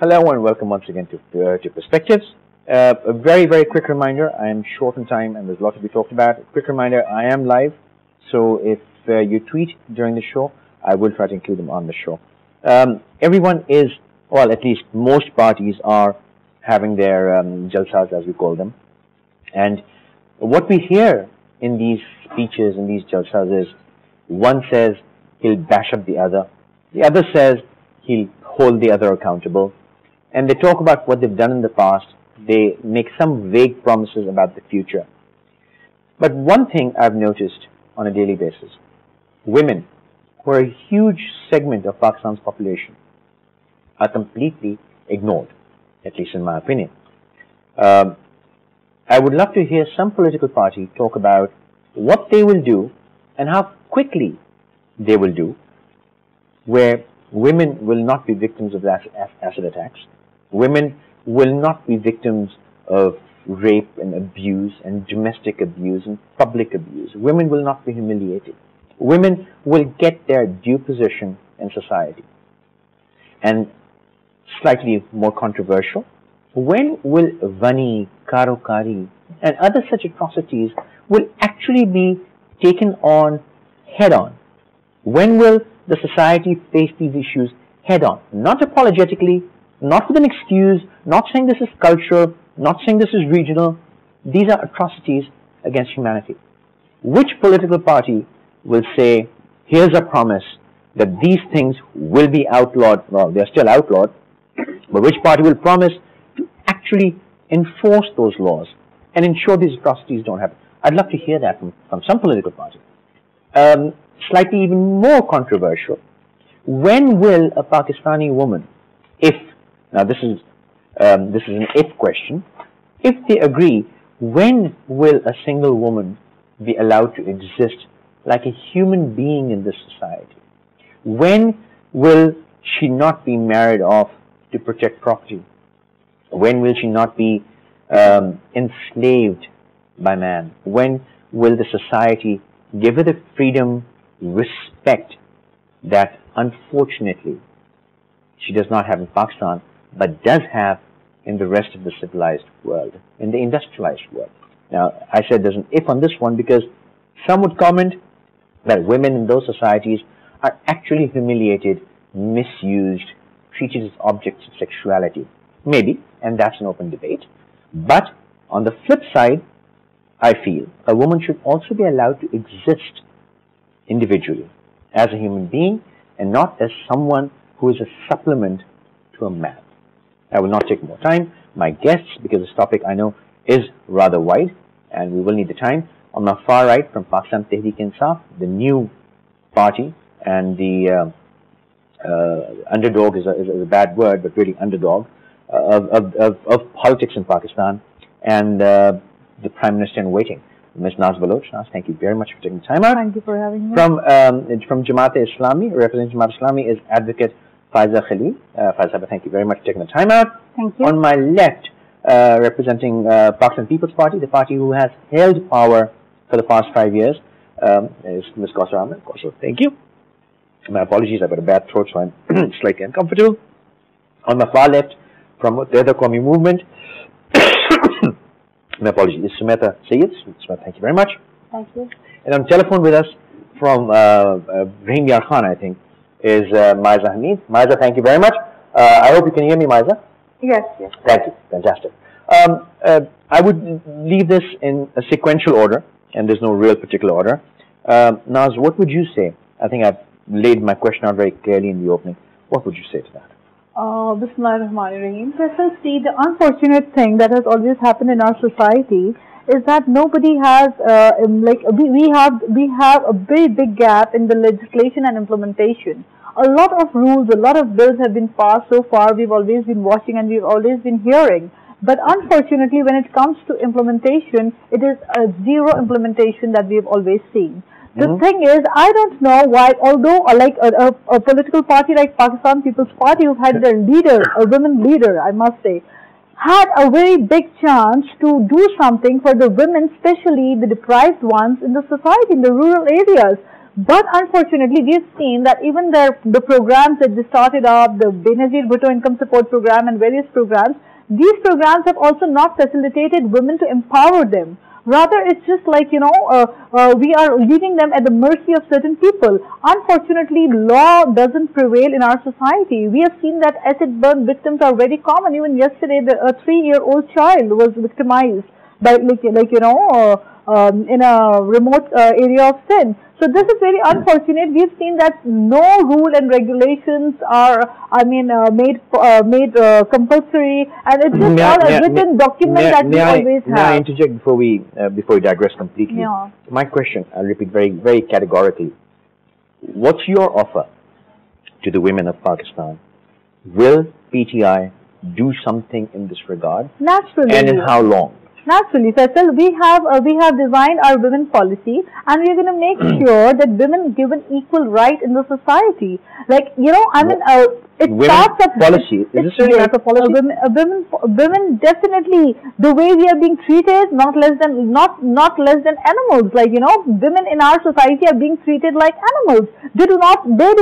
Hello and welcome once again to Perspectives. A very, very quick reminder, I am short on time and there's a lot to be talked about. A quick reminder, I am live, so if you tweet during the show, I will try to include them on the show. Everyone is, well, at least most parties are having their jalsas, as we call them. And what we hear in these speeches, in these jalsas is, one says he'll bash up the other says he'll hold the other accountable, and they talk about what they've done in the past. They make some vague promises about the future. But one thing I've noticed on a daily basis, women, who are a huge segment of Pakistan's population, are completely ignored, at least in my opinion. I would love to hear some political party talk about what they will do and how quickly they will do, where women will not be victims of acid attacks. Women will not be victims of rape and abuse and domestic abuse and public abuse. Women will not be humiliated. Women will get their due position in society. And slightly more controversial, when will Vani, Karokari and other such atrocities will actually be taken on head on? When will the society face these issues head on? Not apologetically, not with an excuse, not saying this is cultural, not saying this is regional. These are atrocities against humanity. Which political party will say, here's a promise that these things will be outlawed? Well, they're still outlawed, but which party will promise to actually enforce those laws and ensure these atrocities don't happen? I'd love to hear that from some political party. Slightly even more controversial, when will a Pakistani woman, if, now this is an if question, if they agree, when will a single woman be allowed to exist like a human being in this society? When will she not be married off to protect property? When will she not be enslaved by man? When will the society give her the freedom, respect that unfortunately she does not have in Pakistan, but does have in the rest of the civilized world, in the industrialized world? Now, I said there's an if on this one because some would comment that women in those societies are actually humiliated, misused, treated as objects of sexuality. Maybe, and that's an open debate. But on the flip side, I feel a woman should also be allowed to exist individually as a human being and not as someone who is a supplement to a man. I will not take more time. My guests, because this topic I know is rather wide and we will need the time. On my far right from Pakistan Tehreek-e-Insaf, the new party and the underdog is a bad word, but really underdog of politics in Pakistan, and the Prime Minister in waiting, Ms. Naz Baloch. Naz, thank you very much for taking the time out. Thank you for having me. From Jamaat-e-Islami, representing Jamaat-e-Islami is Advocate Faisal Khalil. Faisal, thank you very much for taking the time out. Thank you. On my left, representing Pakistan People's Party, the party who has held power for the past 5 years, is Ms. Kausar Ahmed. Kausar, thank you. My apologies, I've got a bad throat, so I'm slightly uncomfortable. On my far left, from the other Qawmi movement, my apologies, is Sumeta Sayyid. Sumeta, thank you very much. Thank you. And on telephone with us from Rahim Yar Khan, I think, is Maiza Hamid. Maiza, thank you very much. I hope you can hear me, Maiza. Yes, yes. Thank you. Fantastic. I would leave this in a sequential order, and there's no real particular order. Naz, what would you say? I think I've laid my question out very clearly in the opening. What would you say to that? Bismillahirrahmanirrahim. So, see, the unfortunate thing that has always happened in our society is that nobody has we have a very big gap in the legislation and implementation. A lot of rules, a lot of bills have been passed so far. We've always been watching and we've always been hearing. But unfortunately, when it comes to implementation, it is a zero implementation that we've always seen. The thing is, I don't know why, although a political party like Pakistan People's Party, who had their leader, a women leader, I must say, had a very big chance to do something for the women, especially the deprived ones in the society, in the rural areas. But unfortunately, we've seen that even the programs that they started off, the Benazir Bhutto Income Support Program and various programs, these programs have also not facilitated women to empower them. Rather, it's just like, we are leaving them at the mercy of certain people. Unfortunately, law doesn't prevail in our society. We have seen that acid burn victims are very common. Even yesterday, a 3-year-old child was victimized by, in a remote area of Sindh. So this is very unfortunate. We've seen that no rule and regulations are, made compulsory, and it's just all a written document that we always have. May I interject before we digress completely? Yeah. My question, I'll repeat very, very categorically. What's your offer to the women of Pakistan? Will PTI do something in this regard? Naturally. And in how long? Naturally, Faisal, we have designed our women policy, and we are going to make sure that women given equal right in the society. It starts at policy. Is this really like a policy? Women definitely, the way we are being treated, not less than animals. Women in our society are being treated like animals. They do not know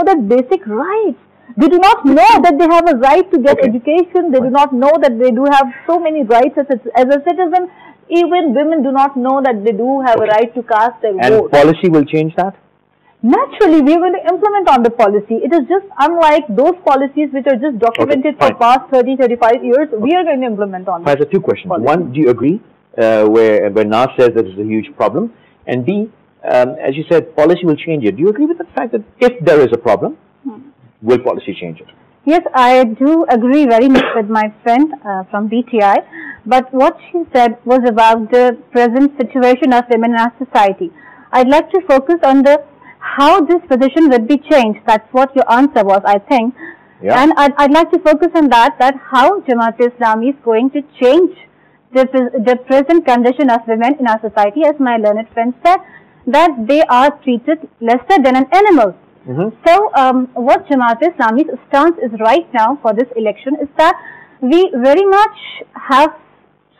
the basic rights. They do not know that they have a right to get education. They do not know that they do have so many rights as a citizen. Even women do not know that they do have a right to cast their vote. And policy will change that? Naturally, we are going to implement on the policy. It is just unlike those policies which are just documented for past 30, 35 years. We are going to implement on that. 2 questions. Policy. One, do you agree where Nas says that it's a huge problem? And B, as you said, policy will change it. Do you agree with the fact that if there is a problem, will policy change it? Yes, I do agree very much with my friend from BTI. But what she said was about the present situation of women in our society. I'd like to focus on how this position would be changed. That's what your answer was, I think. Yeah. And I'd like to focus on that how Jamaat-e-Islami is going to change the present condition of women in our society. As my learned friend said, that they are treated lesser than an animal. So, what Jamaat-e-Islami's stance is right now for this election is that we very much have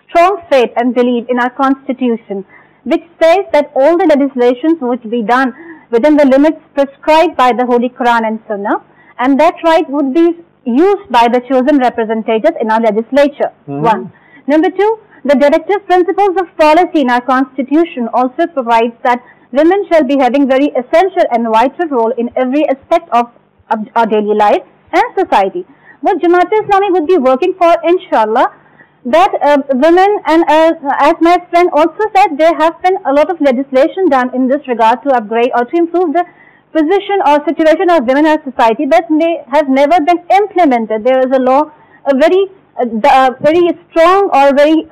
strong faith and belief in our constitution, which says that all the legislations would be done within the limits prescribed by the Holy Quran and Sunnah, and that right would be used by the chosen representatives in our legislature. One. Number two, the directive principles of policy in our constitution also provides that women shall be having very essential and vital role in every aspect of our daily life and society. What Jamaat-e-Islami would be working for, inshallah, that women, and as my friend also said, there have been a lot of legislation done in this regard to upgrade or to improve the position or situation of women in our society, but they have never been implemented. There is a law, a very strong or very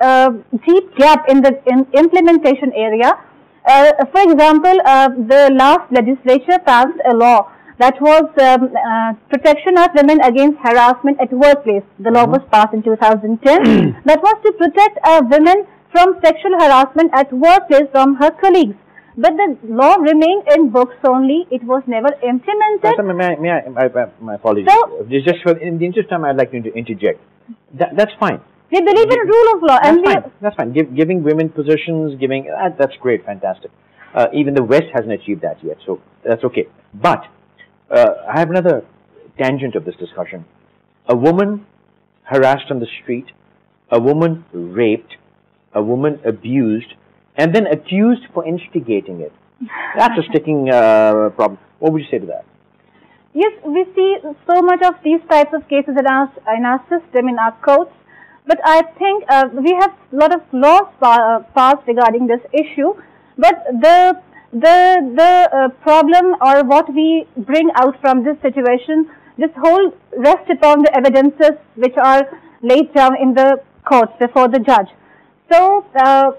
deep gap in the implementation area. For example, the last legislature passed a law that was protection of women against harassment at workplace. The law was passed in 2010. That was to protect women from sexual harassment at workplace from her colleagues. But the law remained in books only. It was never implemented. My apologies. So, just in the interest of time, I'd like to interject. That's fine. We believe in rule of law. That's fine. Giving women positions, that's great, fantastic. Even the West hasn't achieved that yet, so that's okay. But I have another tangent of this discussion. A woman harassed on the street, a woman raped, a woman abused, and then accused for instigating it. That's a sticking problem. What would you say to that? Yes, we see so much of these types of cases in our system, in our courts. But I think we have a lot of laws passed regarding this issue. But the problem or what we bring out from this situation, this whole rests upon the evidences which are laid down in the courts before the judge. So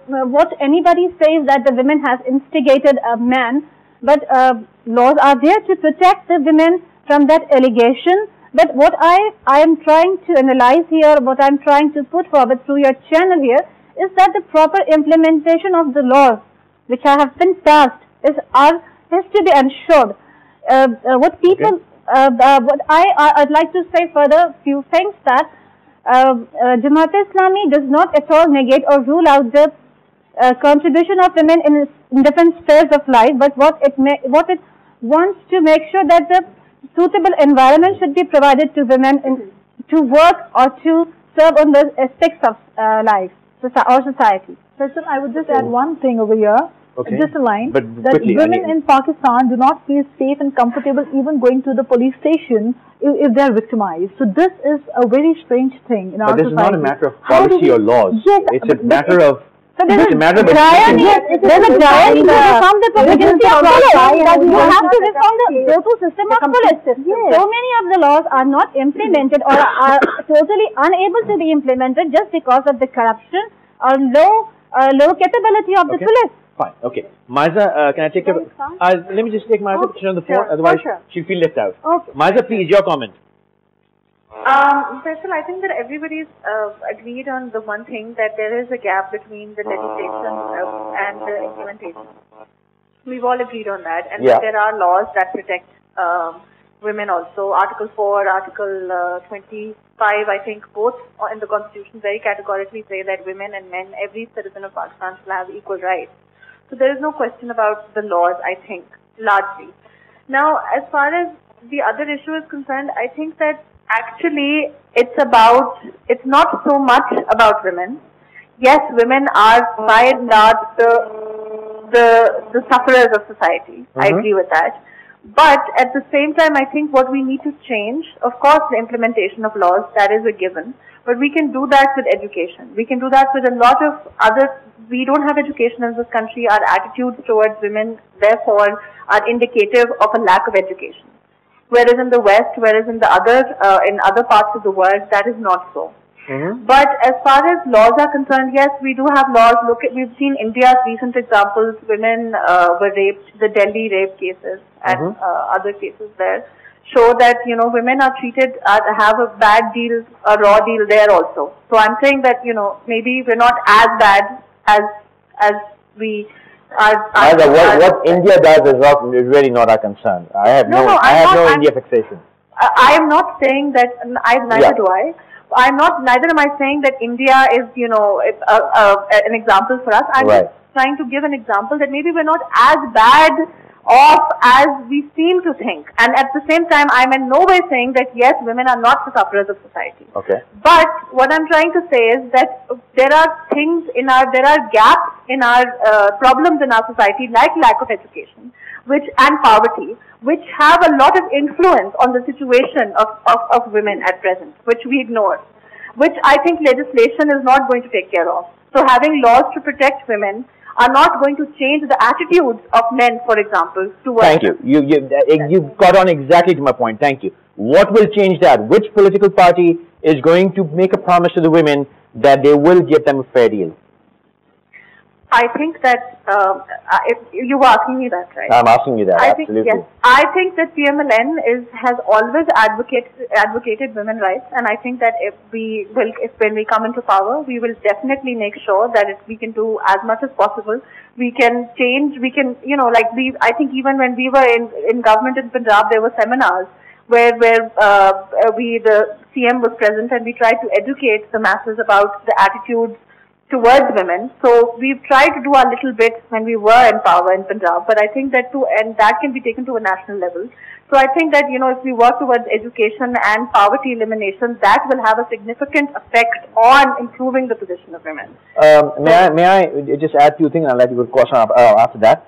what anybody says that the women has instigated a man, but laws are there to protect the women from that allegation. But what I am trying to analyze here, what I am trying to put forward through your channel here, is that the proper implementation of the laws which have been passed has to be ensured. What people, what I'd like to say further few things that Jamaat-e-Islami does not at all negate or rule out the contribution of women in different spheres of life, but what it wants to make sure that the suitable environment should be provided to women to work or to serve on the aspects of life or society. Faisal, I would just add one thing over here. Okay. Just a line, but that quickly, women in Pakistan do not feel safe and comfortable even going to the police station if they are victimized. So this is a very strange thing in our society. But this is not a matter of policy or laws. Yes, it's a matter of... So there's a matter of... there's a giant reform the presidency of police that you have to reform the total system of police. So many of the laws are not implemented or are totally unable to be implemented just because of the corruption or low capability of the police. Fine. Okay. Maiza, can I take your... let me just take Maiza, put her on the phone, otherwise she'll feel left out. Okay. Maiza, please, your comment. Faisal, I think that everybody's agreed on the one thing, that there is a gap between the legislation and the implementation. We've all agreed on that, and that there are laws that protect women also. Article 4, Article 25, I think, both in the Constitution very categorically say that women and men, every citizen of Pakistan shall have equal rights. So there is no question about the laws, I think, largely. Now, as far as the other issue is concerned, I think that actually it's not so much about women. Yes, women are by and large the sufferers of society. I agree with that. But at the same time, I think what we need to change, of course, the implementation of laws, that is a given. But we can do that with education. We can do that with a lot of other... We don't have education in this country. Our attitudes towards women, therefore, are indicative of a lack of education. Whereas in the West, whereas in other parts of the world, that is not so. But as far as laws are concerned, yes, we do have laws. We've seen India's recent examples. Women were raped. The Delhi rape cases and other cases there show that, women are treated, have a bad deal, a raw deal there also. So I'm saying that, maybe we're not as bad as we are. What India does is really not our concern. I have no India fixation. I am not saying that, neither do I. Neither am I saying that India is, an example for us. I'm just trying to give an example that maybe we're not as bad off as we seem to think. And at the same time, I'm in no way saying that, yes, women are not the sufferers of society. Okay. But what I'm trying to say is that there are there are gaps in our problems in our society, like lack of education, and poverty, which have a lot of influence on the situation of women at present, which we ignore, which I think legislation is not going to take care of. So having laws to protect women are not going to change the attitudes of men, for example, towards... Thank you. You got on exactly to my point. Thank you. What will change that? Which political party is going to make a promise to the women that they will give them a fair deal? I think that, if you were asking me that, right? I'm asking you that, absolutely. Yes. I think that PMLN has always advocated women's rights, and I think that when we come into power, we will definitely make sure that we can do as much as possible. We can change, I think even when we were in government in Punjab, there were seminars where the CM was present, and we tried to educate the masses about the attitudes towards women. So we've tried to do our little bit when we were in power in Punjab, but I think that that can be taken to a national level. So I think that, if we work towards education and poverty elimination, that will have a significant effect on improving the position of women. May I just add two things, and I'll let you go question after that.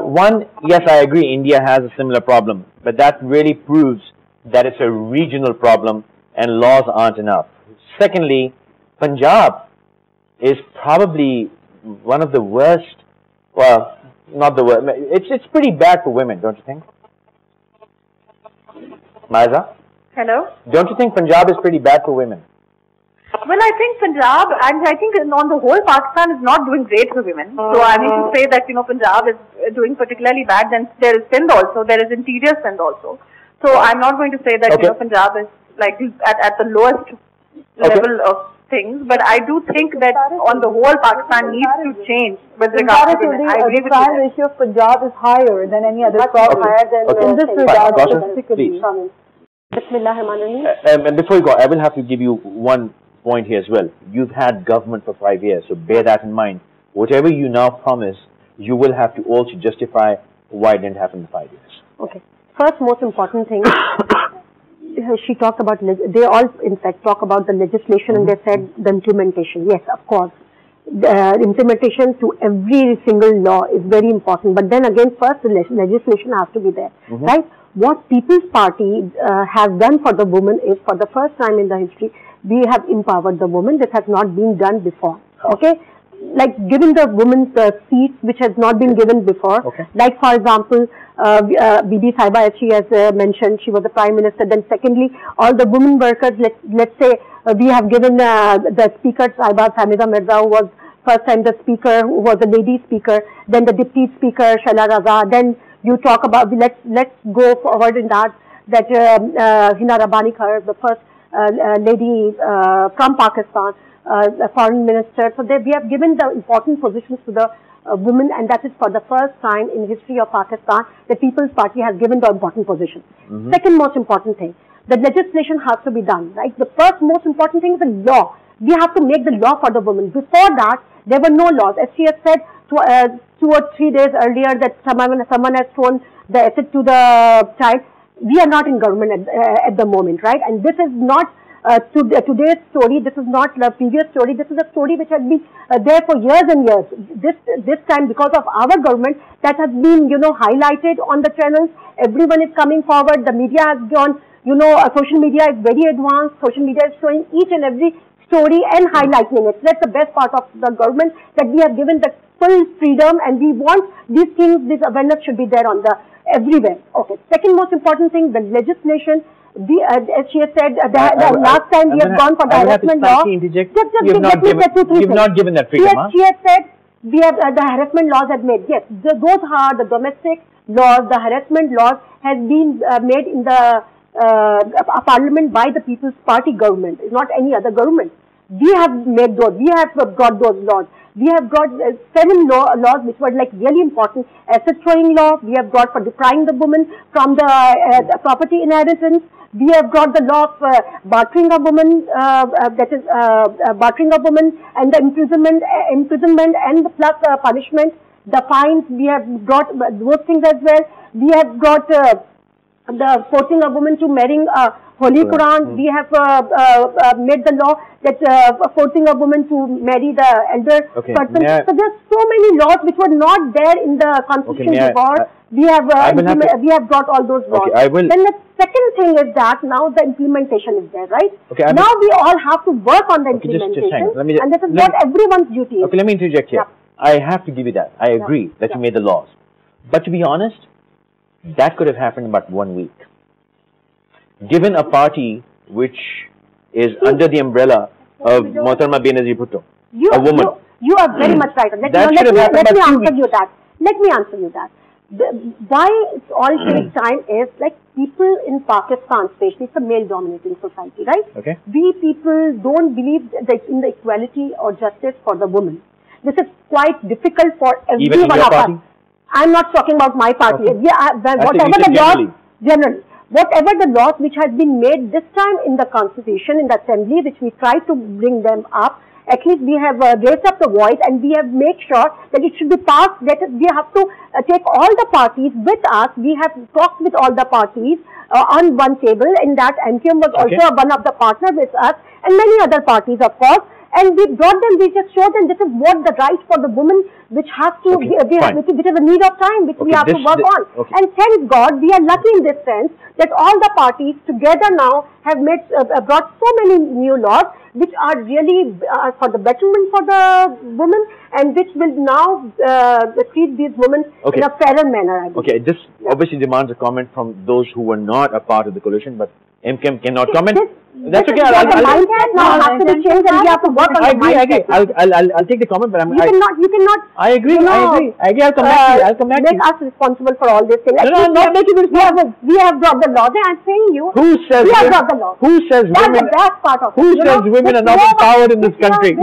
One, yes, I agree, India has a similar problem, but that really proves that it's a regional problem and laws aren't enough. Secondly, Punjab is probably one of the worst, well, not the worst, it's pretty bad for women, don't you think? Maiza? Hello? Don't you think Punjab is pretty bad for women? Well, I think Punjab, and I think on the whole, Pakistan is not doing great for women. So I mean to say that, Punjab is doing particularly bad, then there is Sindh also, there is interior Sindh also. So I'm not going to say that, Punjab is like at the lowest level of things, but I do think that on the whole, Pakistan needs to change with regard to women. I agree with you. The crime ratio of Punjab is higher than any other province. In this regard, specifically. And before you go, I will have to give you one point here as well. You've had government for 5 years, so bear that in mind. Whatever you now promise, you will have to also justify why it didn't happen in 5 years. Okay. First, most important thing, she talked about, they all in fact talk about the legislation and they said the implementation. Yes, of course. The implementation to every single law is very important. But then again, first the legislation has to be there, right? What People's Party has done for the woman is, for the first time in the history, we have empowered the woman. This has not been done before. Okay? Like giving the women seats which has not been given before. Like for example, Bibi Saiba, as she has mentioned, she was the Prime Minister. Then secondly, all the women workers, let's say we have given the Speaker Saiba Hamiza Mirza, who was first time the Speaker, who was a lady Speaker. Then the Deputy Speaker Shaila Raza. Then you talk about, let's go forward in that Hina Rabbani Khan, the first lady from Pakistan, foreign minister. So we have given the important positions to the women, and that is for the first time in history of Pakistan the People's Party has given the important position. Second most important thing, the legislation has to be done, right? The first most important thing is the law. We have to make the law for the women. Before that, there were no laws. As she has said 2 or 3 days earlier that someone has thrown the acid to the child. We are not in government at the moment, right? And this is not today's story. This is not the previous story. This is a story which has been there for years and years. This time, because of our government, that has been, highlighted on the channels. Everyone is coming forward. The media has gone, social media is very advanced. Social media is showing each and every story and highlighting it. That's the best part of the government, that we have given the full freedom, and we want these things, this awareness should be there on the everywhere. Okay. Second most important thing, the legislation. As she has said, the last time we have gone for the harassment law. You've not given that freedom. She has said we have the harassment laws have made. Yes, those are the domestic laws. The harassment laws has been made in the parliament by the People's Party government, not any other government. We have made those. We have got those laws. We have got 7 laws which were like really important. Asset throwing law. We have got for depriving the woman from the property inheritance. We have got the law of bartering a woman, that is bartering a woman, and the imprisonment and the plus punishment, the fines. We have got those things as well. We have got the forcing a woman to marrying a Holy Quran. We have made the law that forcing a woman to marry the elder person. So there's so many laws which were not there in the constitution before. We have got all those laws. Then the second thing is that now the implementation is there, right? Now we all have to work on the implementation, and this is what everyone's duty is. Okay, let me interject here. I have to give you that. I agree that you made the laws, but to be honest, that could have happened in about 1 week. Given a party which is under the umbrella of Mohtarama Benazir Bhutto, a woman. You are very much right. Let me answer you that. Why it all takes time is, like, people in Pakistan, especially, it's a male-dominating society, right? We people don't believe in the equality or justice for the woman. This is quite difficult for every one of us. I'm not talking about my party. Whatever the laws which has been made this time in the constitution, in the assembly, which we try to bring them up, at least we have raised up the voice, and we have made sure that it should be passed. That we have to take all the parties with us. We have talked with all the parties on one table. In that, MQM was also one of the partners with us, and many other parties, of course. And we brought them, we just showed them this is what the right for the woman, which has to, which is a need of time, which we have to work on. And thank God, we are lucky in this sense that all the parties together now have made, brought so many new laws, which are really for the betterment for the women, and which will now treat these women in a fairer manner, I believe. This obviously demands a comment from those who were not a part of the coalition, but MKM cannot comment. That's okay. The mindset now has to be changed, and we have to work on the mindset. I'll take the comment, but you cannot. I agree. I'll come back to you. Make us responsible for all this thing. No, I'm not making this. We have brought the laws, and I'm saying you. Who says we have brought the laws? Who says That's women? the best part of it. Who says women are not empowered in this country?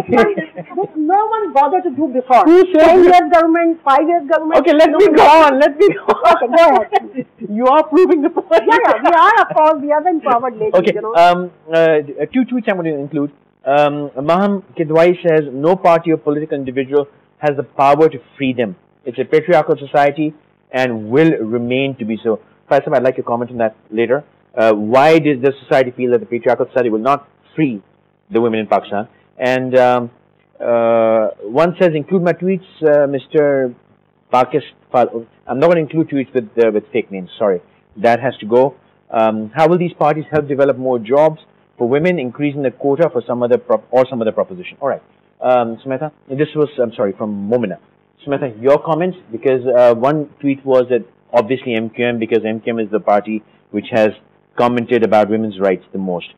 No one bothered to do before. Who says 10 years government, 5 years government. Okay, let me go on. Okay, go ahead. You are proving the point. Yeah, we are, of course. We are the empowered ladies. Okay. Two tweets I'm going to include. Maham Kidwai says, no party or political individual has the power to free them. It's a patriarchal society and will remain to be so. Faisal, I'd like to comment on that later. Why does the society feel that the patriarchal society will not free the women in Pakistan? And one says, include my tweets, Mr. Pakistan. I'm not going to include tweets with fake names. Sorry. That has to go. How will these parties help develop more jobs for women, increasing the quota for some other proposition? All right. Sumeta, this was, I'm sorry, from Momina. Sumeta, your comments, because one tweet was that obviously MQM, because MQM is the party which has commented about women's rights the most.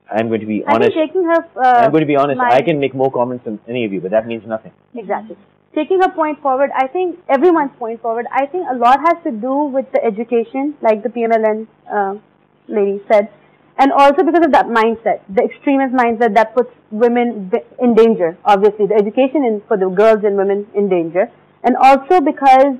I'm going to be honest. I'm going to be honest. I can make more comments than any of you, but that means nothing. Exactly. Taking her point forward, I think everyone's point forward, I think a lot has to do with the education, like the PMLN lady said, and also because of that mindset, the extremist mindset that puts women in danger. Obviously, the education for the girls and women in danger, and also because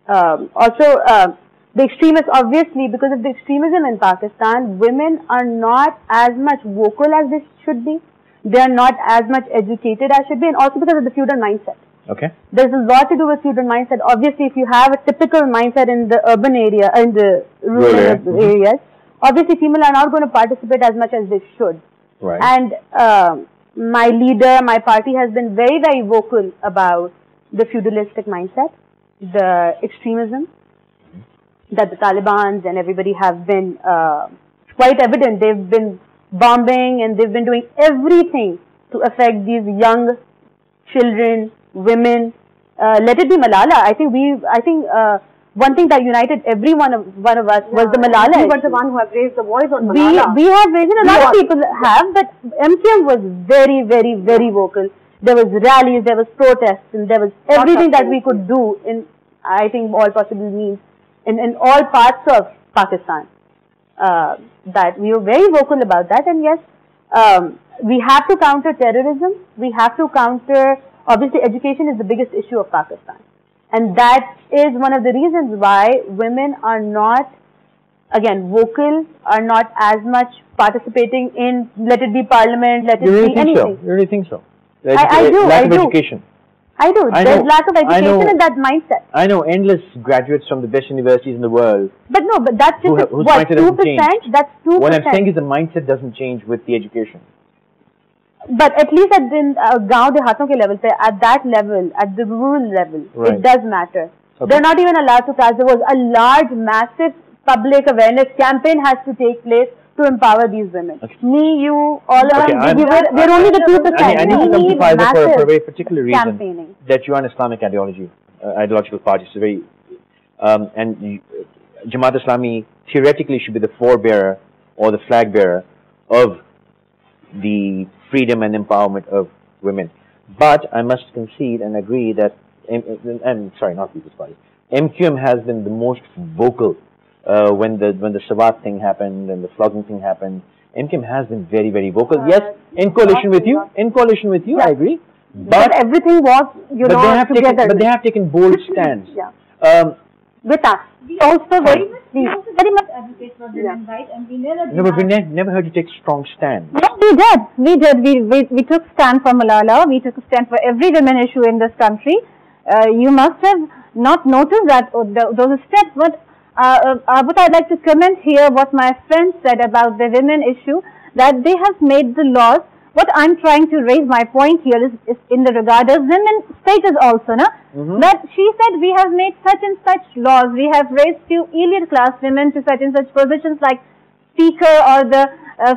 the extremists, obviously, because of the extremism in Pakistan, women are not as much vocal as they should be. They are not as much educated as should be, and also because of the feudal mindset. Okay. There's a lot to do with feudal mindset. Obviously, if you have a typical mindset in the urban area, in the rural areas, obviously females are not going to participate as much as they should. Right. And my leader, my party has been very, very vocal about the feudalistic mindset, the extremism that the Taliban and everybody have been quite evident. They've been bombing and they've been doing everything to affect these young children, women. Let it be Malala. I think one thing that united every one of us was the Malala. We were the one who have raised the voice on Malala. We have raised it. A lot of people have, but MQM was very, very, very vocal. There was rallies, there was protests, and there was everything that we could do in, I think, all possible means in all parts of Pakistan. That we were very vocal about that, and yes, we have to counter terrorism. We have to counter, obviously education is the biggest issue of Pakistan, and that is one of the reasons why women are not, again, vocal, are not as much participating in, let it be parliament, let it be anything. You really think so? I do. Lack of education. I do. There's lack of education in that mindset. I know endless graduates from the best universities in the world. But no, but that's just whose what, 2%? That's 2%. What I'm saying is the mindset doesn't change with the education. But at least at the gaon dehaton ke level, at that level, at the rural level, it does matter. Okay. They're not even allowed to class. There was a large, massive public awareness campaign has to take place to empower these women. Okay. Me, you, all of us, we're only the 2%. I need to come to Faisal for a very particular reason, that you are an Islamic ideological party. So very, and Jamaat Islami theoretically should be the forebearer or the flag bearer of the freedom and empowerment of women. But I must concede and agree that, sorry, not People's Party, MQM has been the most vocal when the Sawat thing happened and the flogging thing happened. MQM has been very, very vocal. Yes, in coalition with you. I agree. But everything was, together. But they have taken bold stands. With us. Also very much advocate for women, right? And we never heard you take strong stand. Yes, we did. We took stand for Malala. We took a stand for every women issue in this country. You must have not noticed that those steps, but I'd like to comment here what my friend said about the women issue, that they have made the laws. What I'm trying to raise my point here is in the regard of women's status also, that she said we have made such and such laws. We have raised few elite class women to such and such positions like speaker or the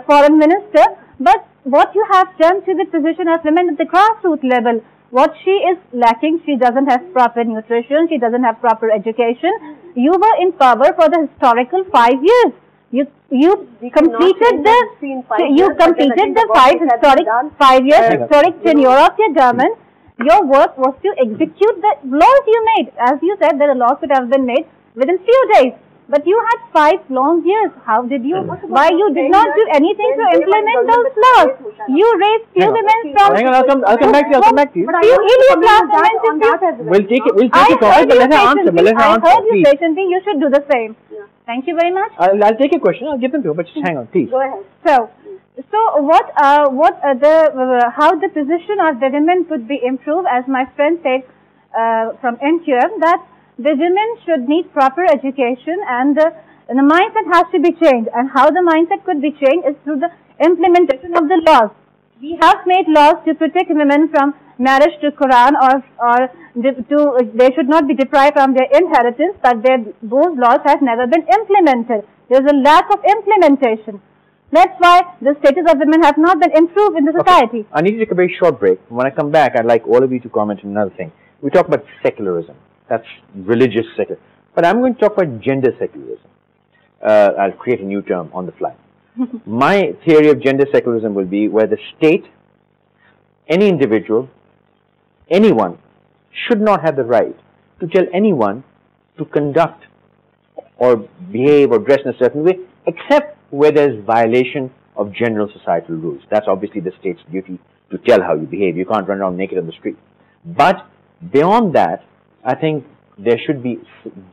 foreign minister. But what you have done to the position of women at the grassroots level, what she is lacking, she doesn't have proper nutrition, she doesn't have proper education. You were in power for the historical 5 years. You completed the 5 years historic tenure of your government. Your work was to execute the laws you made. As you said, the laws could have been made within few days. But you had 5 long years. How did you? Why you did not do anything to implement those laws? You raised few women from. Hang on, I'll come back to you. I'll come back to you. Few idiot laws women. We'll take it. We'll take it. But let her answer. I heard you patiently. You should do the same. Thank you very much. I'll take a question. I'll give them to you. But just hang on, please. Go ahead. So how the position of the women could be improved, as my friend said from NQM, that the women should need proper education and the mindset has to be changed. And how the mindset could be changed is through the implementation of the laws. We have made laws to protect women from marriage to Quran or they should not be deprived from their inheritance, but those laws have never been implemented. There is a lack of implementation. That's why the status of women has not been improved in the society. Okay. I need to take a very short break. When I come back, I'd like all of you to comment on another thing. We talk about secularism. That's religious secularism. But I'm going to talk about gender secularism. I'll create a new term on the fly. My theory of gender secularism will be where the state, any individual, anyone, should not have the right to tell anyone to conduct or behave or dress in a certain way, except where there's violation of general societal rules. That's obviously the state's duty to tell how you behave. You can't run around naked on the street. But beyond that, I think there should be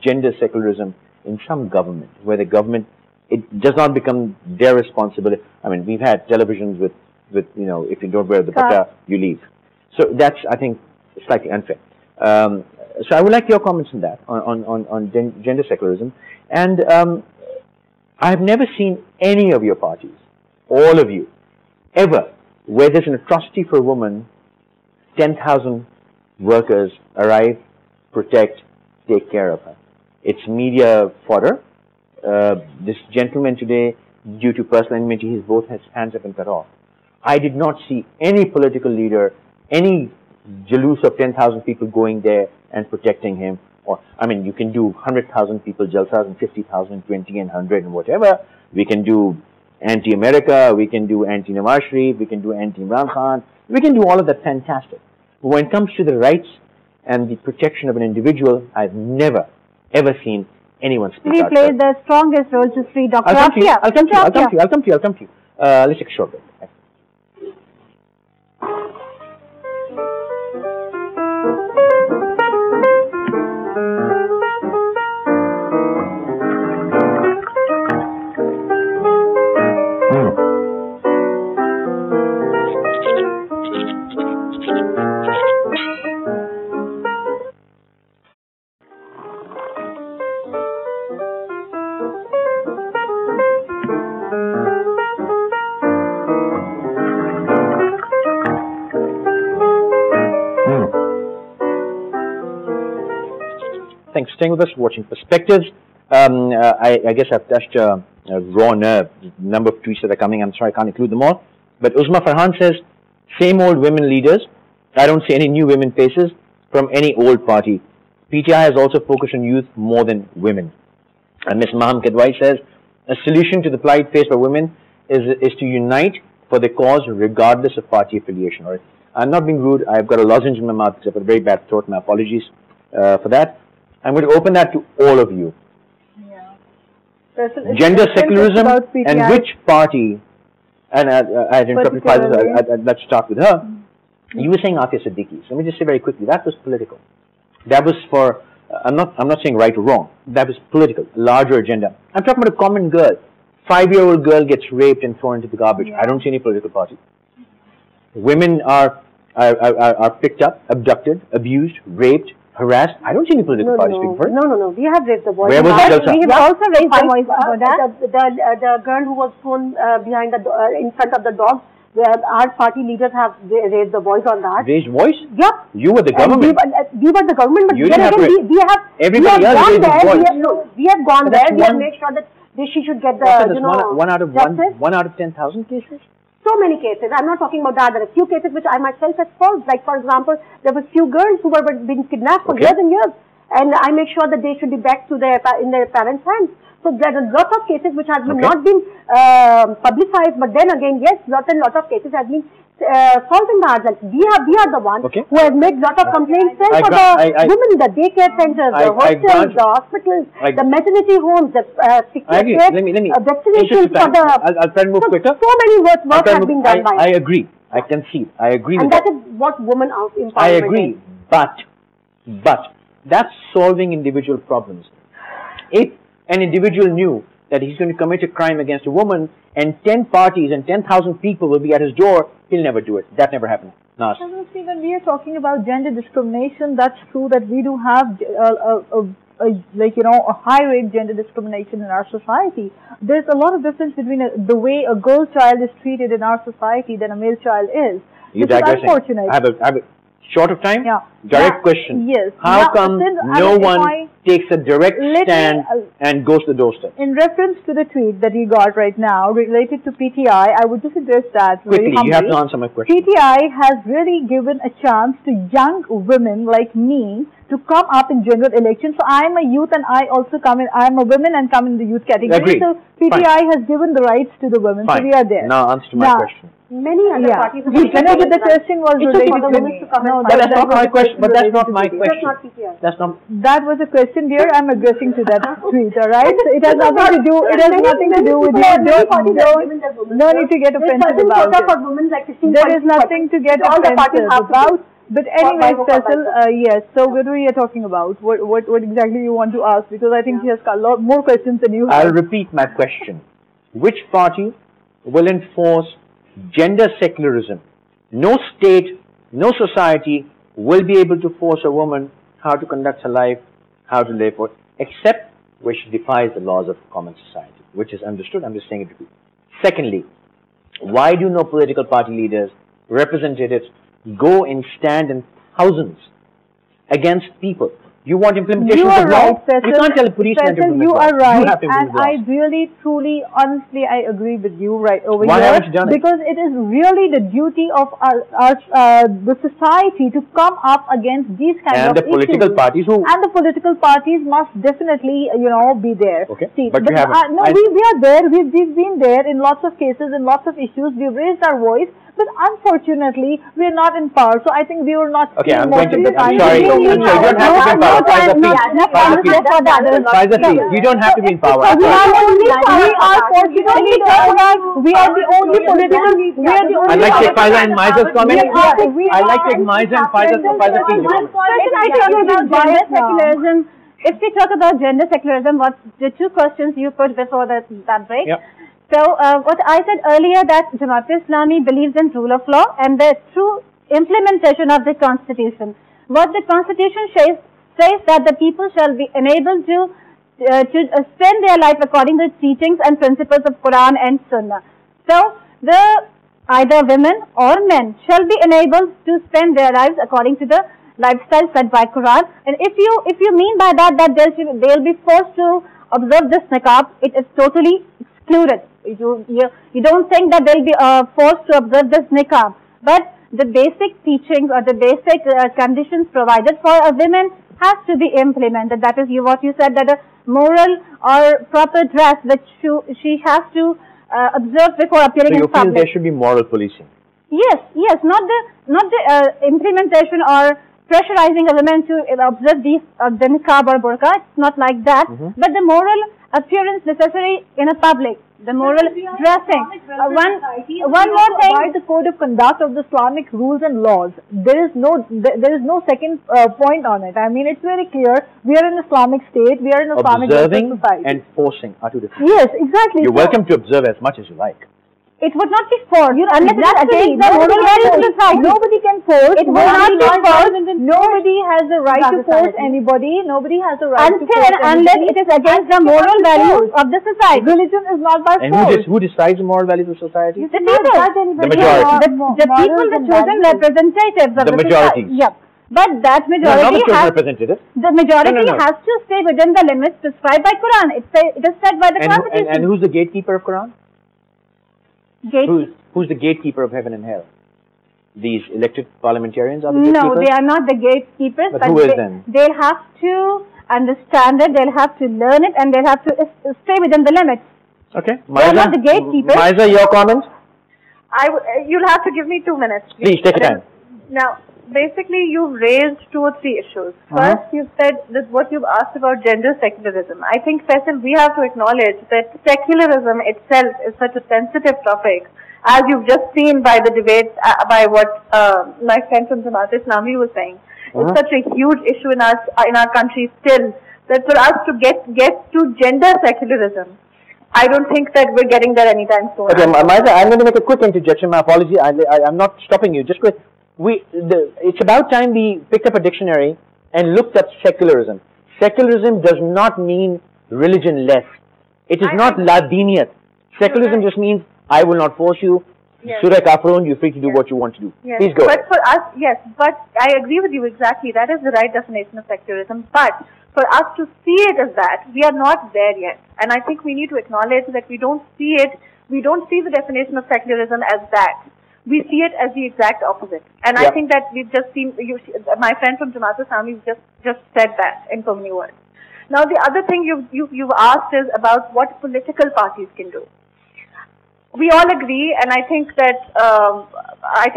gender secularism in some government, where the government, it does not become their responsibility. I mean, we've had televisions with you know, if you don't wear the bata, you leave. So that's, I think, slightly unfair. So I would like your comments on that, on gender secularism. And I have never seen any of your parties, all of you, ever, where there's an atrocity for a woman, 10,000 workers arrive, protect, take care of her. It's media fodder. This gentleman today, due to personal enmity, both his hands have been cut off. I did not see any political leader, any jalous of 10,000 people going there and protecting him. Or, I mean, you can do 100,000 people, jalsas, and 50,000, 20, and 100, and whatever. We can do anti-America, we can do anti-Nawaz Sharif, we can do anti-Imran Khan. We can do all of that, fantastic. But when it comes to the rights and the protection of an individual, I've never, ever seen anyone speak out. We played the strongest role to free Dr. I'll come to you. Let's take a short break. Thanks for staying with us, watching Perspectives. I guess I've touched a raw nerve, the number of tweets that are coming. I'm sorry I can't include them all. But Uzma Farhan says, same old women leaders. I don't see any new women faces from any old party. PTI has also focused on youth more than women. And Ms. Maham Kedwai says, a solution to the plight faced by women is to unite for the cause regardless of party affiliation. All right. I'm not being rude. I've got a lozenge in my mouth because I've got a very bad throat. My apologies for that. I'm going to open that to all of you. Yeah. Gender secularism and which party, and I interrupted Faisal, I'd like to start with her. You were saying Afia Siddiqui. So let me just say very quickly, that was political. That was for, I'm not saying right or wrong, that was political, larger agenda. I'm talking about a common girl. 5-year-old girl gets raped and thrown into the garbage. Yeah. I don't see any political party. Women are picked up, abducted, abused, raped, harassed. I don't see any political party speaking for it. No. We have raised the voice. Where was the We have also raised the voice for that. The girl who was thrown behind the in front of the dog, our party leaders have raised the voice on that. Raised voice? Yeah. You were the government. We were the government, but you then again, we have everybody else raised his voice. We have gone there. We have made sure that she should get the one out of justice. 1 out of 10,000 cases. So many cases. I'm not talking about that. There are few cases which I myself have solved. Like, for example, there were few girls who were being kidnapped for years and years. and I make sure that they should be back to in their parents' hands. So there are lots of cases which have not been publicized, but then again, yes, lot of cases have been solved in the Argent. We are the ones who have made lot of complaints for the women, the daycare centers, the hostels, the hospitals, the maternity homes, the vaccinations for the. I'll try to move quicker. So many work have been done by. I agree. I can see. I agree with that. And that is what women are empowerment. I agree, but that's solving individual problems. If an individual knew that he's going to commit a crime against a woman and 10 parties and 10,000 people will be at his door, he'll never do it. That never happened. Nas. See, when we are talking about gender discrimination, that's true that we do have a high rate gender discrimination in our society. There's a lot of difference between the way a girl child is treated in our society than a male child is. You're digressing. Unfortunate. I have a short of time? Yeah. Direct question. Yes. How come no one takes a direct stand and goes to the doorstep? In reference to the tweet that you got right now related to PTI, I would just address that quickly. You have to answer my question. PTI has really given a chance to young women like me to come up in general elections. So I am a youth and I also come in. I am a woman and come in the youth category. Agreed. So PTI has given the rights to the women. Fine. So we are there. Now answer my question. Many other parties. But the question was related to me. No, that's not my question. But that's not my question. That's not. That was a question, dear. I'm addressing to that tweet. All right. So it has nothing to do. It has nothing to do with you. No need to get offensive about it. There is nothing to get offensive about. But anyway, Faisal, yes. So what were you talking about? What exactly you want to ask? Because I think he has got a lot more questions than you have. I'll repeat my question. Which party will enforce gender secularism? No state, no society will be able to force a woman how to conduct her life, how to live, except where she defies the laws of common society, which is understood. I'm just saying it. Secondly, why do no political party leaders, representatives, go and stand in thousands against people? You want implementation of the law? You can't tell a policeman to implement you are right, and I really, truly, honestly, I agree with you right over Why here. haven't you done it? Because it is really the duty of the society to come up against these kinds of issues. And the political parties who... And the political parties must definitely, be there. Okay, see, but you haven't. No, we are there. We've been there in lots of cases, in lots of issues. We've raised our voice. But unfortunately, we are not in power. So I think we will not. Okay, I'm sorry. You don't have to be in power. You don't have to be in power. We are fortunately we are the only political. I'd like to take Faisal and Maiza's comment. I'd like to take Maiza and Faisal. Secularism. If we talk about gender secularism, what the two questions you put before that break? Yep. So, what I said earlier, that Jamaat-e-Islami believes in rule of law and the true implementation of the Constitution. What the Constitution says that the people shall be enabled to spend their life according to the teachings and principles of Quran and Sunnah. So, either women or men shall be enabled to spend their lives according to the lifestyle set by Quran. And if you mean by that they'll be forced to observe this niqab, it is totally excluded. You don't think that they'll be forced to observe this niqab, but the basic teachings or the basic conditions provided for a women has to be implemented. That is what you said, that a moral or proper dress which she has to observe before appearing in public. So you feel there should be moral policing? Yes, not the implementation or pressurizing a woman to observe the niqab or burqa. It's not like that, but the moral appearance necessary in a public. The moral dressing. One more thing. By the code of conduct of the Islamic rules and laws, there is no second point on it. I mean, it's very clear. We are an Islamic state. We are an Islamic society. Observing and forcing are two different. Yes, exactly. You're welcome to observe as much as you like. It would not be forced unless it is against the moral values of society. Nobody can force. It will not be forced. Nobody has the right to force anybody. Nobody has the right to force unless it is against the moral values of the society. Religion is not by force. And who decides the moral values of society? The people. The majority. The people, the chosen representatives of the majority. Yep. But that majority the majority has to stay within the limits prescribed by Quran. It is said by the Constitution. And who's the gatekeeper of Quran? Who's the gatekeeper of heaven and hell? These elected parliamentarians are the No, gatekeepers? they are not the gatekeepers. But who is then? They'll have to understand it, they'll have to learn it, and they'll have to stay within the limits. Okay. They're not the gatekeepers. Maiza, your comments? You'll have to give me 2 minutes. Please, take your time. Now, basically, you've raised 2 or 3 issues. First, you've said that what you've asked about gender secularism. I think, Faisal, we have to acknowledge that secularism itself is such a sensitive topic, as you've just seen by the debate, by what my friend from Jamaat-e-Islami was saying. It's such a huge issue in our country still, that for us to get to gender secularism, I don't think that we're getting there anytime soon. Okay, Maiza, I'm going to make a quick interjection. My apology. I'm not stopping you. Just quick. It's about time we picked up a dictionary and looked at secularism. Secularism does not mean religion less. It is not ladiniyat. Secularism just means I will not force you. Surah Kafirun, you're free to do what you want to do. Yes. Please go ahead. But for us, yes, but I agree with you exactly. That is the right definition of secularism. But for us to see it as that, we are not there yet. And I think we need to acknowledge that we don't see it, we don't see the definition of secularism as that. We see it as the exact opposite. And I think that we've just seen, my friend from Jamaat-e-Islami just said that in so many words. Now the other thing you've asked is about what political parties can do. We all agree, and I think that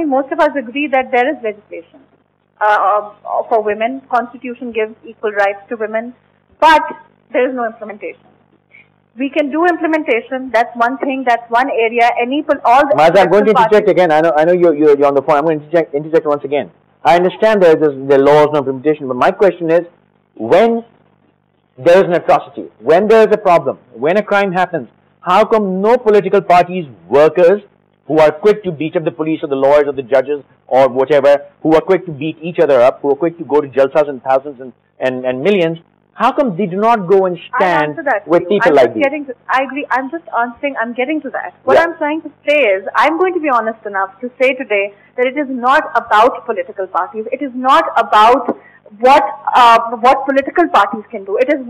most of us agree that there is legislation for women. Constitution gives equal rights to women, but there is no implementation. We can do implementation. That's one thing. That's one area. Maiza, I'm going to interject again. I know you're on the phone. I'm going to interject once again. I understand there are laws, no implementation, but my question is, when there is an atrocity, when there is a problem, when a crime happens, how come no political parties, workers who are quick to beat up the police or the lawyers or the judges or whatever, who are quick to beat each other up, who are quick to go to jalsas and thousands and millions, how come they do not go and stand with people like these? I agree. I'm just answering. I'm getting to that. What I'm trying to say is, I'm going to be honest enough to say today that it is not about political parties. It is not about what political parties can do. It is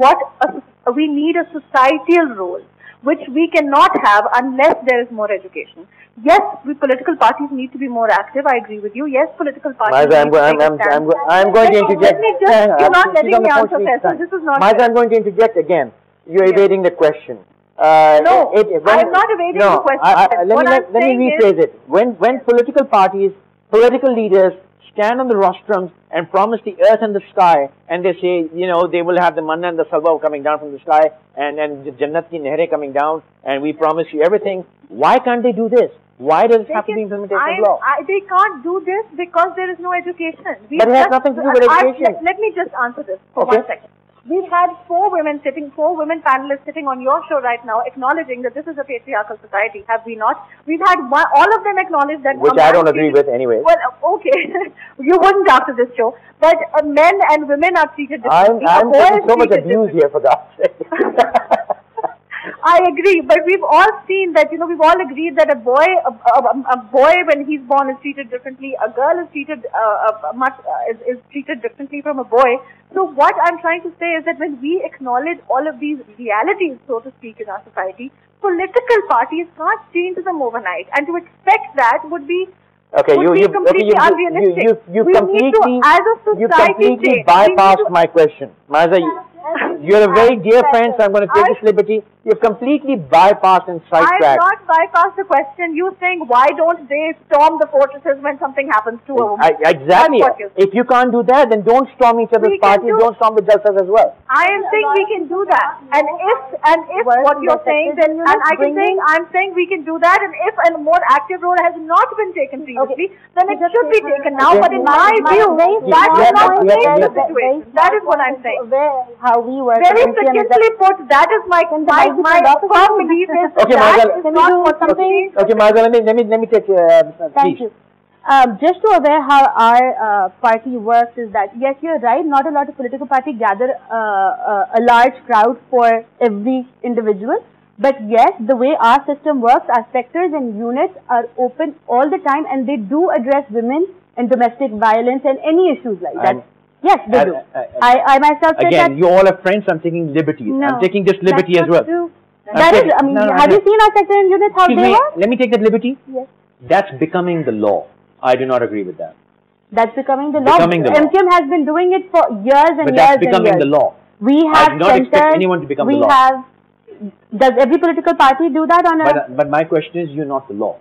we need a societal role, which we cannot have unless there is more education. Yes, political parties need to be more active. I agree with you. Yes, political parties. Maiza, I'm going to interject. You're not letting me answer this. This is not. Maiza, I'm going to interject again. You're evading the question. No, I'm not evading the question. Let me rephrase it. When political parties, political leaders stand on the rostrums and promise the earth and the sky, and they say, they will have the manna and the salwa coming down from the sky, and the jannat ki nehre coming down, and we promise you everything. Why can't they do this? Why does it have to be implementation of law? They can't do this because there is no education. But it has nothing to do with education. Let me just answer this for 1 second. We've had 4 women panelists sitting on your show right now acknowledging that this is a patriarchal society. Have we not? We've had all of them acknowledge that. Which I don't agree with anyway. Well, okay. You wouldn't after this show. But men and women are treated differently. I'm getting so much abuse here, for God's sake. I agree, but we've all seen that, we've all agreed that a boy when he's born is treated differently. A girl is treated is treated differently from a boy. So what I'm trying to say is that when we acknowledge all of these realities, so to speak, in our society, political parties can't change them overnight, and to expect that would be completely unrealistic. You completely bypassed my question, Maiza. You're a very dear friend, so I'm going to take this liberty. You've completely bypassed and sidetracked. I have not bypassed the question. You're saying, why don't they storm the fortresses when something happens to a woman? Exactly. If you can't do that, then don't storm each other's parties, don't storm the jalsas as well. I am saying we can do that. And if what you're saying, then I'm saying we can do that, and if a more active role has not been taken previously, then it should be taken now. But in my view, that will not change the situation. That is what I'm saying. Very succinctly put, that is my firm belief is that is not what something. Okay, Maiza, let me take Thank you. Just to aware how our party works is that, yes, you're right, not a lot of political parties gather a large crowd for every individual. But yes, the way our system works, our sectors and units are open all the time, and they do address women and domestic violence and any issues like that. Yes, they do. I myself said that. Again, you all are friends. I'm taking liberties. No, I'm taking this liberty as well. True. Have you seen our sector and units, how they work? Let me take that liberty. Yes. That's becoming the law. I do not agree with that. That's becoming the law. Becoming the law. MTM has been doing it for years and But years that's and becoming years. the law. We I have do not expect anyone to become the law. Does every political party do that on a... But my question is, you're not the law.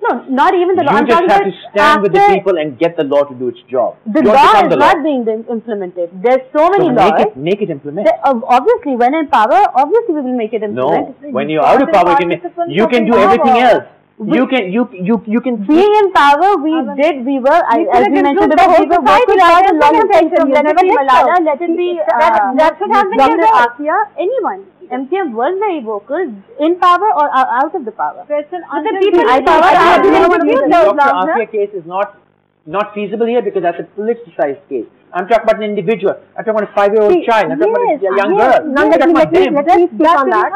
No, not even the law. You just have to stand with the people and get the law to do its job. The law is not being implemented. There's so many laws. Make it implemented. Obviously, when in power, obviously we will make it implemented. No, when you're out of power, you can do everything else. You can. Being in power, we were, as we mentioned before, we were working out a lot of things. Let it be Malala, let it be that should have been Asia, anyone. MTM was very vocal, in power or out of the power. The Dr. Afia case is not feasible here because that's a politicized case. I'm talking about an individual. I'm talking about a 5-year-old child. I'm talking about a young girl. Now let me speak on that.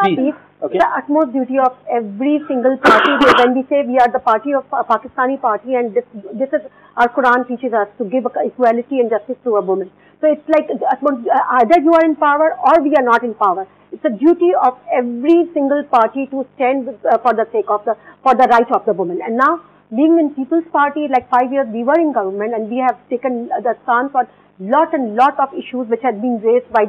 Okay. The utmost duty of every single party, when we say we are the party of Pakistani party, and this is our Quran teaches us to give equality and justice to a woman. So it's like either you are in power or we are not in power. It's a duty of every single party to stand for the sake of for the right of the woman. And now, being in People's Party, like 5 years we were in government, and we have taken the stance on lot of issues which had been raised by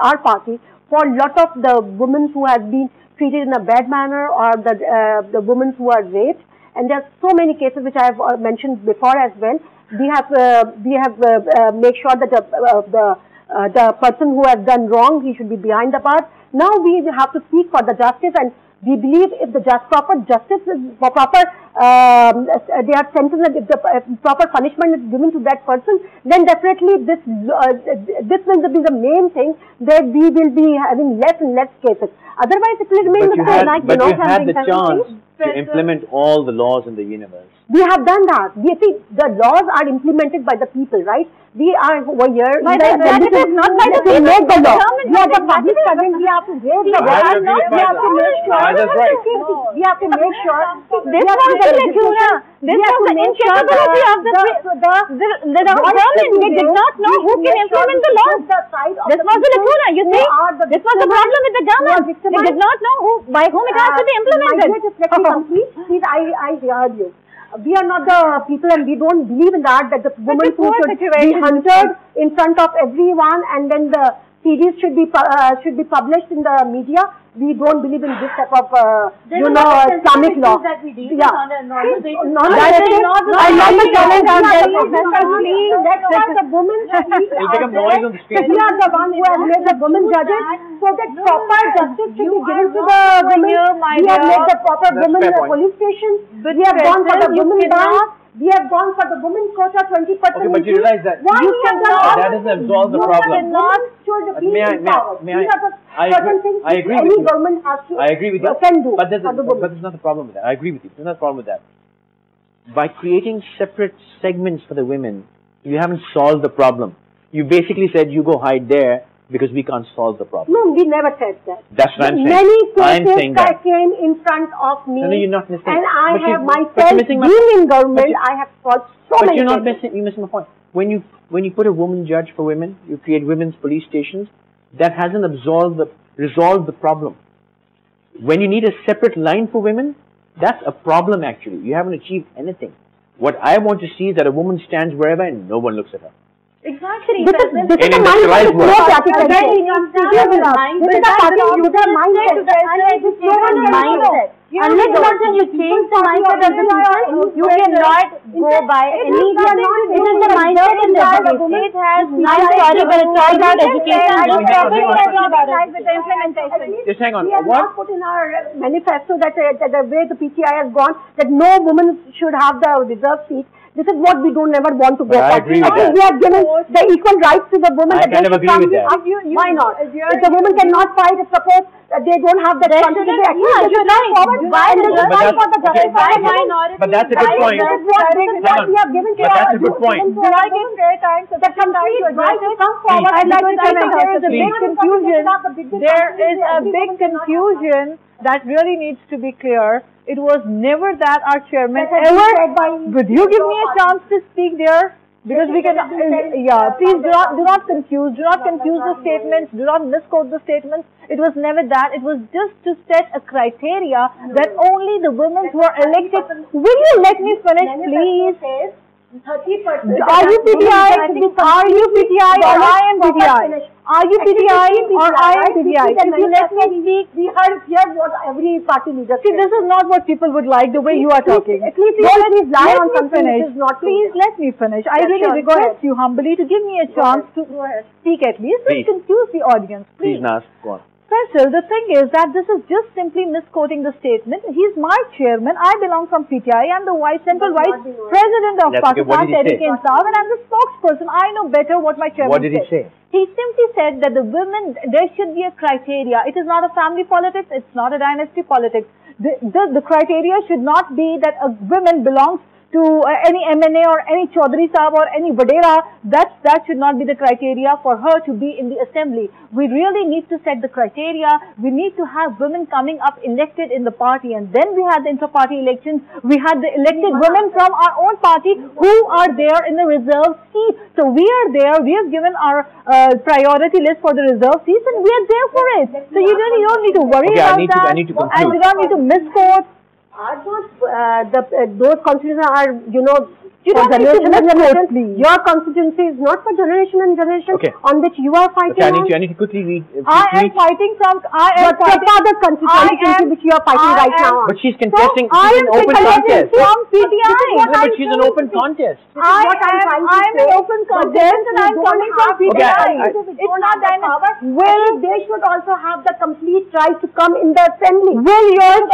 our party, for lot of the women who have been treated in a bad manner, or the women who are raped. And there are so many cases which I have mentioned before as well. We have make sure that the person who has done wrong, he should be behind the bars. Now we have to seek for the justice, and we believe if the proper justice is proper, they are sentenced, and if the proper punishment is given to that person, then definitely this will be the main thing, that we will be having less and less cases. Otherwise, it will remain the same. But you had the chance to implement all the laws in the universe. We have done that. We see the laws are implemented by the people, right? We are over here. But that is not by the people. Make the law. We are the public servant. We have to raise the law. We have to make sure. We have to make sure. This was the lacuna. This was the incapability of the government. They did not know who can implement the laws. This was the lacuna. You see, this was the problem with the government. They did not know by whom it has to be implemented. Please, I heard you. We are not the people, and we don't believe in that the women who should be hunted in front of everyone, and then the CDs should be published in the media. We don't believe in this type of Islamic law. That we deal yeah. on a normal basis. I love the challenge on that. That's why the women. We are the one who have made the women judges, so that proper justice should be given to the women. We have made the proper women police stations. We have gone for the women ban. We have gone for the women quota 20%. Okay, but you realize that that doesn't absolve the problem. I agree with you. Government has to. I agree with you. Can do. But there's not a problem with that. I agree with you. There's not a problem with that. By creating separate segments for the women, you haven't solved the problem. You basically said you go hide there because we can't solve the problem. No, we never said that. That's what I'm saying. Many cases that came in front of me, no, you're not missing. And I have myself been in government. I have solved so many cases. You're missing my point. When you put a woman judge for women, you create women's police stations. That hasn't resolved the problem. When you need a separate line for women, that's a problem actually. You haven't achieved anything. What I want to see is that a woman stands wherever and no one looks at her. Exactly. This is a mindset. This is a mindset. Unless you change the mindset of the people, you cannot go by any. It is the mindset in the state has. I'm sorry, but it's all about education. Just hang on. We have not put in our manifesto that the way the PTI has gone, that no woman should have the reserve seat. This is what we don't never want to go for. I think we have given the equal rights to the women. I kind of agree with that. Why not? If the woman cannot fight, if suppose they don't have the responsibility, they should not forward. Why for the government? But that's a good point. We have given but that's a good point. Do I give fair time so that complete right to come forward? I'd like to comment. There is a big confusion. There is a big confusion that really needs to be clear. It was never that our chairman ever. Would you give me a chance to speak there? Because we can, please do not confuse the statements, do not misquote the statements. It was never that. It was just to set a criteria that only the women who are elected. Will you let me finish, please? 30%. Are you PTI? Are you PTI or I am PTI? Are you PTI or I am PTI? If you let me speak, we heard here what every party leader see, this is not what people would like, the way you are talking. At least please lie on something which is not Please let me finish. I really request you humbly to give me a chance to speak at least. Please confuse the audience. Please, Naz, go on. Faisal, the thing is that this is just simply misquoting the statement. He's my chairman. I belong from PTI. I'm the Central Vice President of Pakistan Tehreek-e-Insaf, and I'm the spokesperson. I know better what my chairman What did he say? He simply said that the women, there should be a criteria. It is not a family politics. It's not a dynasty politics. The criteria should not be that a woman belongs to any MNA or any Chaudhary Sahab or any Vadera. That should not be the criteria for her to be in the assembly. We really need to set the criteria. We need to have women coming up elected in the party, and then we had the intra-party elections. We had the elected women from our own party who are there in the reserve seat. So we are there. We have given our priority list for the reserve seats, and we are there for it. So you don't need to worry about that. I need to conclude. And you don't need to misquote. Are those constituencies are, You don't need to misquote, please. Your constituency is not for generation and generation on which you are fighting. I need to quickly read. Your father's constituency which you are fighting right now. But she's contesting in open contest. From PTI. But she's an open contest. I am an open contest and I am coming from PTI. It's not that they should also have the complete right to come in the assembly. Will your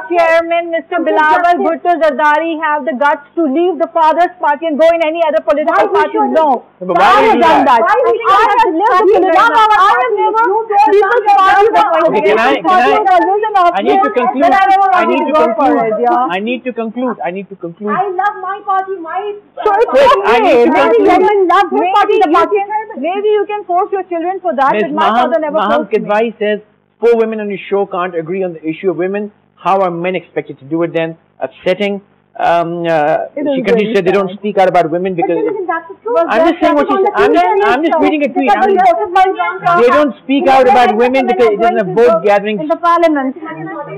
chairman, Mr. Bilawal Bhutto Zardari, have the guts to leave the father's party and go in any other political party? No. But why I have done that. Okay, I need to conclude. I need to conclude. I love my party. So it's okay. Maybe you can force your children for that. Ms. But my father never Maham forced me. Kidwai says 4 women on his show can't agree on the issue of women. How are men expected to do it then? Upsetting. She continues to say they don't speak out about women because I'm just saying what she said. I'm just reading a tweet. They don't speak out about women because it isn't a vote gathering in the parliament.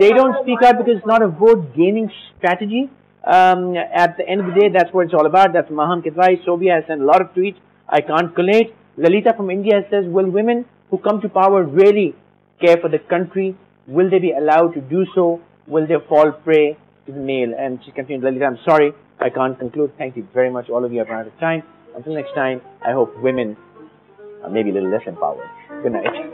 They don't speak out because it's not a vote gaining strategy. At the end of the day, that's what it's all about. That's Maham Kidwai. Sobia has sent a lot of tweets. I can't collate. Lalita from India says, will women who come to power really care for the country? Will they be allowed to do so? Will they fall prey to the male? And she continued, Lalita, I'm sorry, I can't conclude. Thank you very much. All of you have run out of time. Until next time, I hope women are maybe a little less empowered. Good night.